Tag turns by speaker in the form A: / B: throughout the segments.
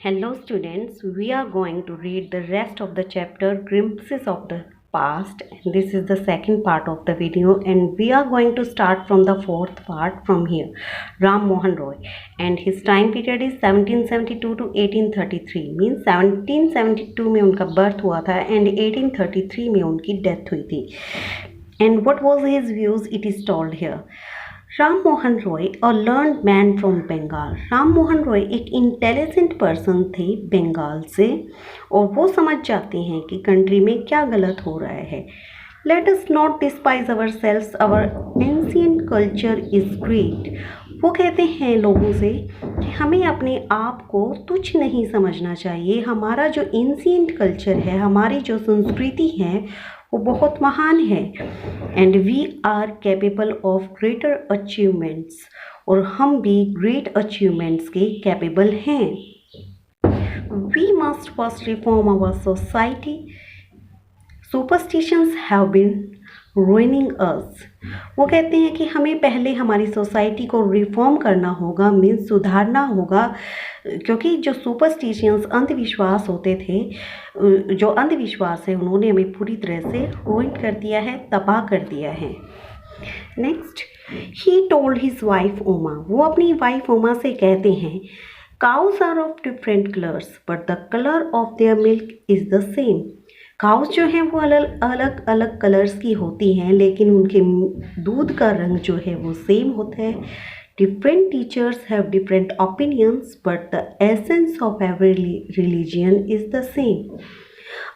A: Hello students, we are going to read the rest of the chapter Glimpses of the Past. This is the second part of the video and we are going to start from the fourth part from here. Ram Mohan Roy and his time period is 1772 to 1833 means 1772 में उनका birth हुआ था and 1833 में उनकी death हुई थी. And what was his views? It is told here. Ram Mohan Roy a learned man from Bengal. Ram Mohan Roy एक intelligent person थे बंगाल से और वो समझ जाते हैं कि कंट्री में क्या गलत हो रहा है. Let us not despise our selves, our ancient culture is great. वो कहते हैं लोगों से कि हमें अपने आप को तुच्छ नहीं समझना चाहिए. हमारा जो एंशिएंट कल्चर है, हमारी जो संस्कृति है वो बहुत महान है. And we are capable of greater achievements, और हम भी ग्रेट अचीवमेंट्स के कैपेबल हैं. We must first reform our society. Superstitions have been ruining us. वो कहते हैं कि हमें पहले हमारी सोसाइटी को रिफॉर्म करना होगा, मीन्स सुधारना होगा, क्योंकि जो सुपरस्टिशंस अंधविश्वास होते थे, जो अंधविश्वास है उन्होंने हमें पूरी तरह से रुइन कर दिया है, तबाह कर दिया है. Next, he told his wife Uma. वो अपनी वाइफ ओमा से कहते हैं, cows are of different colours but the colour of their milk is the same. Cows जो हैं वो अलग अलग कलर्स की होती हैं, लेकिन उनके दूध का रंग जो है वो सेम होता है. Different teachers have different opinions but the essence of every religion is the same.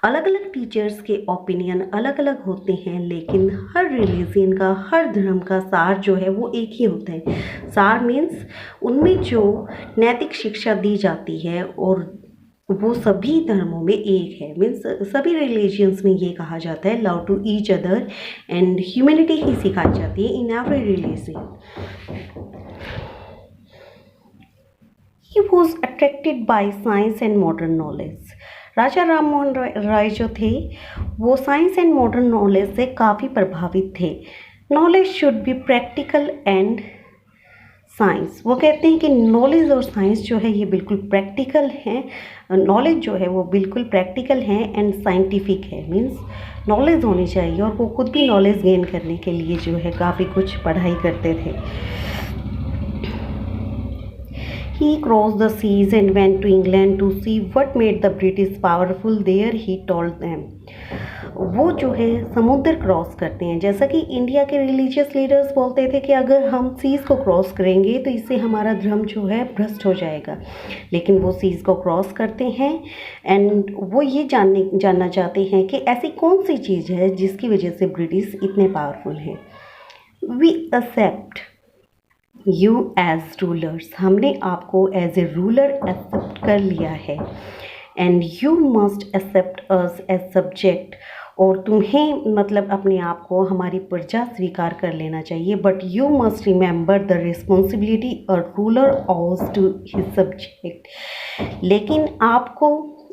A: अलग अलग टीचर्स के ओपिनियन अलग अलग होते हैं, लेकिन हर रिलीजन का, हर धर्म का सार जो है वो एक ही होता है. सार मीन्स उनमें जो नैतिक शिक्षा दी जाती है, और वो सभी धर्मों में एक है. मीन्स सभी रिलीजियंस में ये कहा जाता है love to each other and humanity ही सिखाई जाती है in every religion. He was attracted by science and modern knowledge. Raja Ram Mohan Roy जो थे वो साइंस एंड मॉडर्न नॉलेज से काफ़ी प्रभावित थे. Knowledge should be practical and science. वो कहते हैं कि नॉलेज और साइंस जो है ये बिल्कुल प्रैक्टिकल है. नॉलेज जो है वो बिल्कुल प्रैक्टिकल है एंड साइंटिफिक है. मीन्स नॉलेज होनी चाहिए, और वो खुद भी नॉलेज गेन करने के लिए जो है काफ़ी कुछ पढ़ाई करते थे. He crossed the seas and went to England to see what made the British powerful there, he told them. वो जो है समुद्र क्रॉस करते हैं. जैसा कि इंडिया के रिलीजियस लीडर्स बोलते थे कि अगर हम सीज़ को क्रॉस करेंगे तो इससे हमारा धर्म जो है भ्रष्ट हो जाएगा, लेकिन वो सीज़ को क्रॉस करते हैं एंड वो ये जानना चाहते हैं कि ऐसी कौन सी चीज़ है जिसकी वजह से ब्रिटिश इतने पावरफुल हैं. We accept you as rulers. हमने आपको एज ए रूलर एक्सेप्ट कर लिया है. And you must accept us as subject. और तुम्हें मतलब अपने आप को हमारी प्रजा स्वीकार कर लेना चाहिए. But you must remember the responsibility a ruler owes to his subject. लेकिन आपको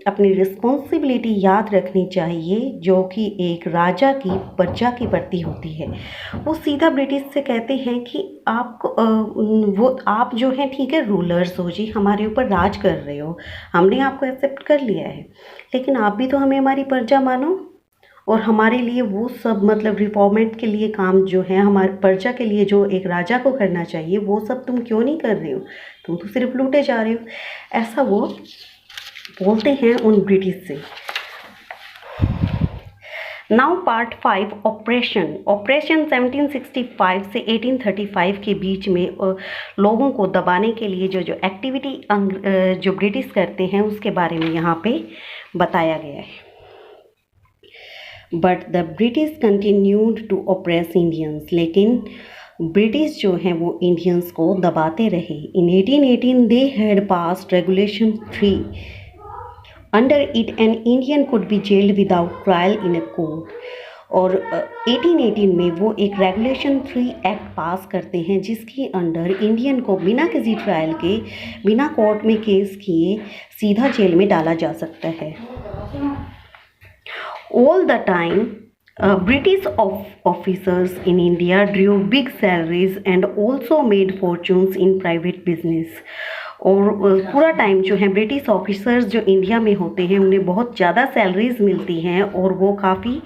A: अपनी रिस्पॉन्सिबिलिटी याद रखनी चाहिए जो कि एक राजा की प्रजा के प्रति होती है. वो सीधा ब्रिटिश से कहते हैं कि आप जो हैं ठीक है रूलर्स हो जी, हमारे ऊपर राज कर रहे हो, हमने आपको एक्सेप्ट कर लिया है, लेकिन आप भी तो हमें हमारी प्रजा मानो, और हमारे लिए वो सब मतलब रिफॉर्मेंट के लिए काम जो है हमारे प्रजा के लिए जो एक राजा को करना चाहिए वो सब तुम क्यों नहीं कर रहे हो, तुम तो सिर्फ लूटे जा रहे हो. ऐसा वो बोलते हैं उन ब्रिटिश से. Now part 5, operation. 1765 से 1835 के बीच में लोगों को दबाने के लिए जो एक्टिविटी जो ब्रिटिश करते हैं उसके बारे में यहाँ पे बताया गया है. But the British continued to oppress Indians. लेकिन ब्रिटिश जो हैं वो इंडियंस को दबाते रहे. In 1818 they had passed regulation 3. Under it an Indian could be jailed without trial in a court. और 1818 में वो एक रेगुलेशन 3 एक्ट पास करते हैं जिसके अंडर इंडियन को बिना किसी ट्रायल के, बिना कोर्ट में केस किए सीधा जेल में डाला जा सकता है. All the time, British officers in India drew big salaries and also made fortunes in private business. और पूरा टाइम जो है ब्रिटिश ऑफिसर्स जो इंडिया में होते हैं उन्हें बहुत ज़्यादा सैलरीज मिलती हैं और वो काफ़ी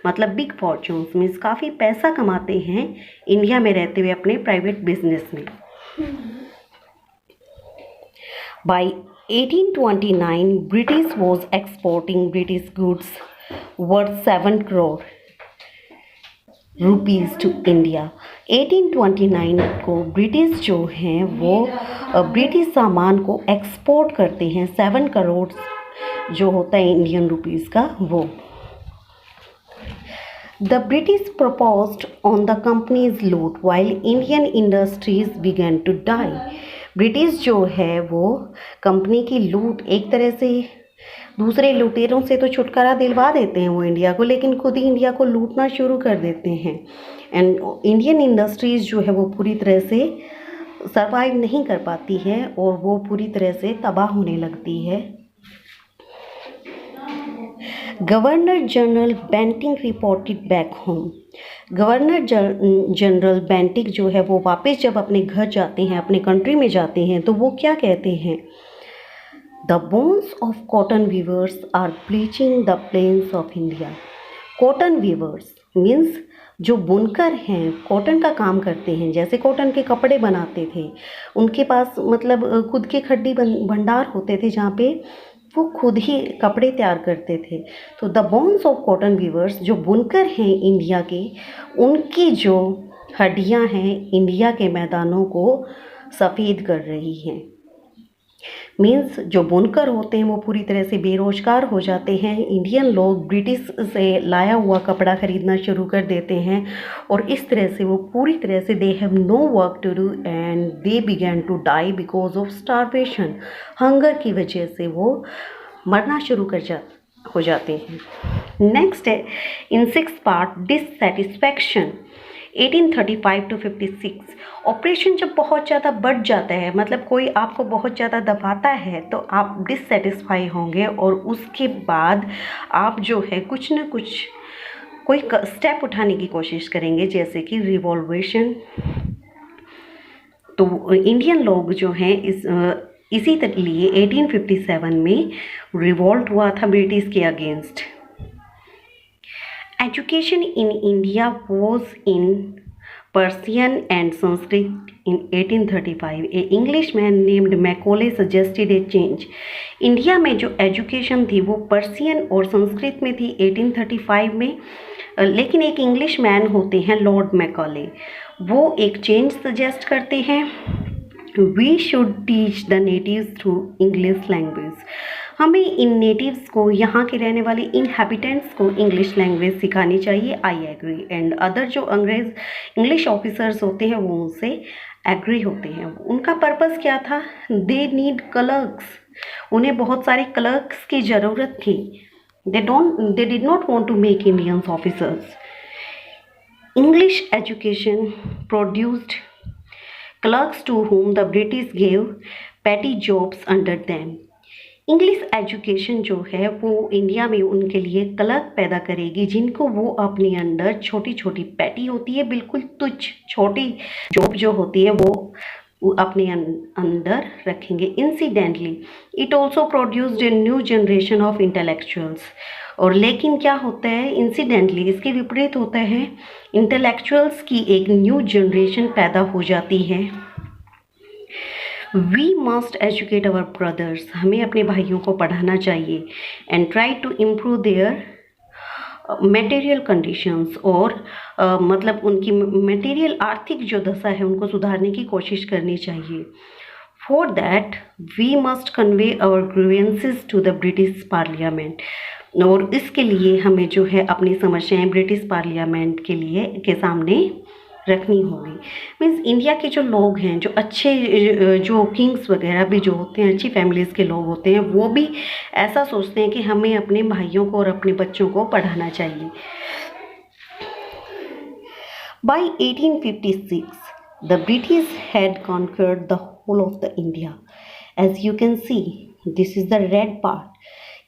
A: मतलब बिग फॉर्च्यून्स मीन्स काफ़ी पैसा कमाते हैं इंडिया में रहते हुए अपने प्राइवेट बिजनेस में। By 1829, British was exporting British goods worth 7 crore rupees to India. 1829 को ब्रिटिश जो हैं वो ब्रिटिश सामान को एक्सपोर्ट करते हैं 7 करोड़ जो होता है इंडियन रुपीज़ का वो। The British proposed on the company's loot while Indian industries began to die. British जो है वो कंपनी की लूट एक तरह से दूसरे लुटेरों से तो छुटकारा दिलवा देते हैं वो इंडिया को, लेकिन खुद ही इंडिया को लूटना शुरू कर देते हैं एंड इंडियन इंडस्ट्रीज़ जो है वो पूरी तरह से सरवाइव नहीं कर पाती है और वो पूरी तरह से तबाह होने लगती है। Governor general Bentinck reported back home. Governor general Bentinck जो है वो वापस जब अपने घर जाते हैं, अपने कंट्री में जाते हैं, तो वो क्या कहते हैं? The bones of cotton weavers are bleaching the plains of India. Cotton weavers means जो बुनकर हैं, कॉटन का काम करते हैं, जैसे कॉटन के कपड़े बनाते थे, उनके पास मतलब खुद के खड्डी भंडार होते थे जहाँ पे वो खुद ही कपड़े तैयार करते थे। तो the bones of cotton weavers जो बुनकर हैं इंडिया के, उनकी जो हड्डियां हैं इंडिया के मैदानों को सफ़ेद कर रही हैं। मीन्स जो बुनकर होते हैं वो पूरी तरह से बेरोजगार हो जाते हैं। इंडियन लोग ब्रिटिश से लाया हुआ कपड़ा ख़रीदना शुरू कर देते हैं और इस तरह से वो पूरी तरह से they have no work to do and they began to die because of starvation. Hunger की वजह से वो मरना शुरू हो जाते हैं। नेक्स्ट है इन 6 पार्ट डिससेटिस्फैक्शन 1835 to 56। ऑपरेशन जब बहुत ज़्यादा बढ़ जाता है, मतलब कोई आपको बहुत ज़्यादा दबाता है तो आप डिससेटिस्फाई होंगे और उसके बाद आप जो है कुछ न कुछ कोई स्टेप उठाने की कोशिश करेंगे, जैसे कि रिवॉल्यूशन। तो इंडियन लोग जो हैं इसी लिए 1857 में रिवॉल्ट हुआ था ब्रिटिश के against. Education in India was in Persian and Sanskrit in 1835. A Englishman named Macaulay suggested a change. India में जो एजुकेशन थी वो पर्सियन और संस्कृत में थी 1835 में, लेकिन एक इंग्लिश मैन होते हैं लॉर्ड मैकॉले, वो एक चेंज सजेस्ट करते हैं। We should teach the natives through English language. हमें इन नेटिव्स को, यहाँ के रहने वाले इनहैबिटेंट्स को इंग्लिश लैंग्वेज सिखानी चाहिए। आई एग्री एंड अदर जो इंग्लिश ऑफिसर्स होते हैं वो उनसे एग्री होते हैं। उनका पर्पस क्या था? दे नीड क्लर्क्स, उन्हें बहुत सारे क्लर्क्स की ज़रूरत थी। They did not want to make Indians officers. English education produced clerks to whom the British gave petty jobs under them। English education जो है वो इंडिया में उनके लिए क्लर्क पैदा करेगी जिनको वो अपने अंडर छोटी छोटी पैटी होती है, बिल्कुल तुच्छ छोटी जॉब जो होती है वो अपने अंदर रखेंगे। Incidentally it also produced a new generation of intellectuals. और लेकिन क्या होता है, इंसिडेंटली इसके विपरीत होता है, इंटेलेक्चुअल्स की एक न्यू जनरेशन पैदा हो जाती है। We must educate our brothers, हमें अपने भाइयों को पढ़ाना चाहिए। And try to improve their material conditions, और मतलब उनकी मटेरियल आर्थिक जो दशा है उनको सुधारने की कोशिश करनी चाहिए। For that we must convey our grievances to the British parliament, और इसके लिए हमें जो है अपनी समस्याएं ब्रिटिश पार्लियामेंट के सामने रखनी होगी। मीन्स इंडिया के जो लोग हैं, जो अच्छे जो किंग्स वगैरह भी जो होते हैं, अच्छी फैमिलीज़ के लोग होते हैं, वो भी ऐसा सोचते हैं कि हमें अपने भाइयों को और अपने बच्चों को पढ़ाना चाहिए। By 1856, the British had conquered the whole of the India. As you can see, this is the red part.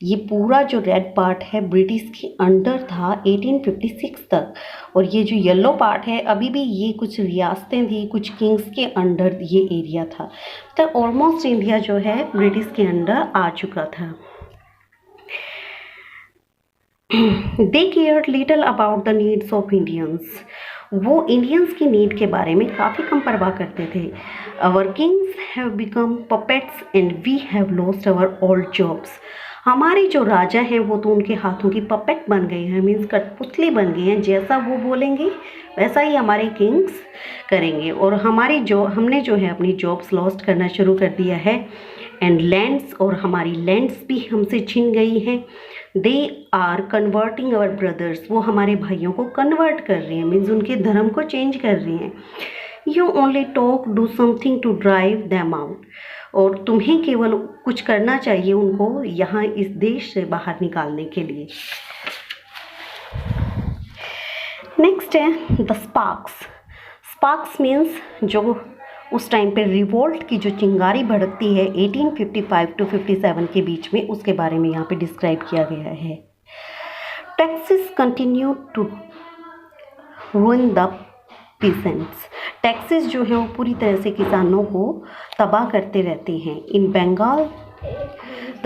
A: ये पूरा जो रेड पार्ट है ब्रिटिश के अंडर था 1856 तक, और ये जो येलो पार्ट है अभी भी ये कुछ रियासतें थी, कुछ किंग्स के अंडर ये एरिया था। तो ऑलमोस्ट इंडिया जो है ब्रिटिश के अंडर आ चुका था। They cared little about the needs of Indians. वो इंडियंस की नीड के बारे में काफ़ी कम परवाह करते थे। Our kings have become puppets and we have lost our old jobs. हमारे जो राजा हैं वो तो उनके हाथों की पपेट बन गए हैं, मीन्स कठपुतली बन गए हैं। जैसा वो बोलेंगे वैसा ही हमारे किंग्स करेंगे, और हमने जो है अपनी जॉब्स लॉस्ट करना शुरू कर दिया है। एंड लैंड्स, और हमारी लैंड्स भी हमसे छिन गई हैं। They are converting our brothers. वो हमारे भाइयों को कन्वर्ट कर रहे हैं, मीन्स उनके धर्म को चेंज कर रहे हैं। You only talk, do something to drive them out. और तुम्हें केवल कुछ करना चाहिए उनको यहाँ इस देश से बाहर निकालने के लिए। नेक्स्ट है द स्पार्क्स। स्पार्क्स मीन्स जो उस टाइम पे रिवोल्ट की जो चिंगारी भड़कती है 1855 to 57 के बीच में, उसके बारे में यहाँ पे डिस्क्राइब किया गया है। Taxes continue to ruin the peasants. Taxes जो है वो पूरी तरह से किसानों को तबाह करते रहते हैं। In Bengal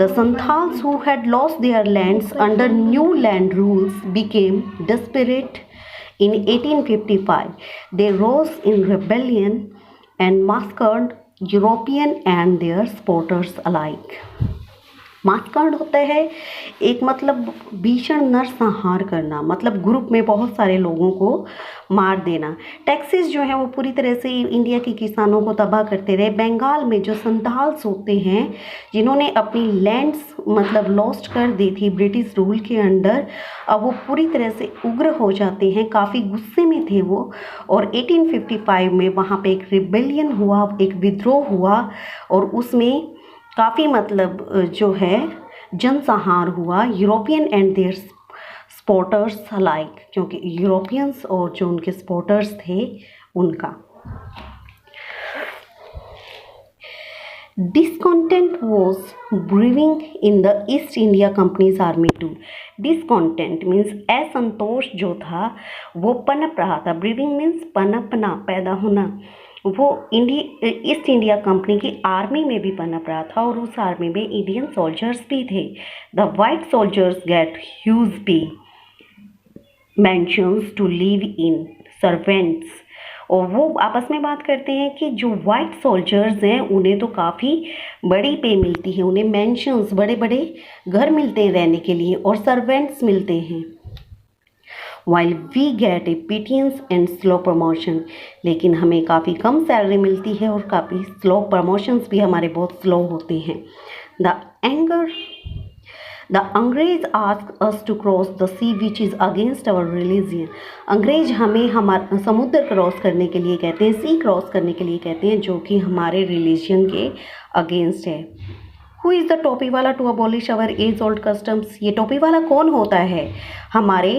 A: the Santhals who had lost their lands under new land rules became desperate in 1855. They rose in rebellion and massacred European and their supporters alike. मास्कर्ड होता है एक मतलब भीषण नरसंहार करना, मतलब ग्रुप में बहुत सारे लोगों को मार देना। टैक्सेस जो है वो पूरी तरह से इंडिया के किसानों को तबाह करते रहे। बंगाल में जो संथाल्स होते हैं जिन्होंने अपनी लैंड्स मतलब लॉस्ट कर दी थी ब्रिटिश रूल के अंडर, अब वो पूरी तरह से उग्र हो जाते हैं, काफ़ी गुस्से में थे वो। और 1855 में वहाँ पे एक रिबेलियन हुआ, एक विद्रोह हुआ, और उसमें काफ़ी मतलब जो है जनसंहार हुआ European and their supporters alike, क्योंकि यूरोपियंस और जो उनके सपोर्टर्स थे उनका। Discontent was brewing in the East India Company's army too. Discontent means असंतोष जो था वो पनप रहा था। ब्रीविंग मीन्स पनपना, पैदा होना। वो ईस्ट इंडिया कंपनी की आर्मी में भी पनप रहा था, और उस आर्मी में इंडियन सोल्जर्स भी थे। The white soldiers get huge pay mansions to live in servants. और वो आपस में बात करते हैं कि जो वाइट सोल्जर्स हैं उन्हें तो काफ़ी बड़ी पे मिलती है, उन्हें मेंशंस, बड़े बड़े घर मिलते हैं रहने के लिए, और सर्वेंट्स मिलते हैं। While we get a pittance and slow promotion. लेकिन हमें काफ़ी कम सैलरी मिलती है और काफ़ी स्लो प्रमोशंस भी हमारे बहुत स्लो होते हैं। द अंग्रेज ask us to cross the sea which is against our religion. अंग्रेज हमें हमारा समुद्र क्रॉस करने के लिए कहते हैं, सी क्रॉस करने के लिए कहते हैं, जो कि हमारे रिलीजन के अगेंस्ट है। हु इज़ द टोपी वाला to abolish our age old customs. ये टोपी वाला कौन होता है? हमारे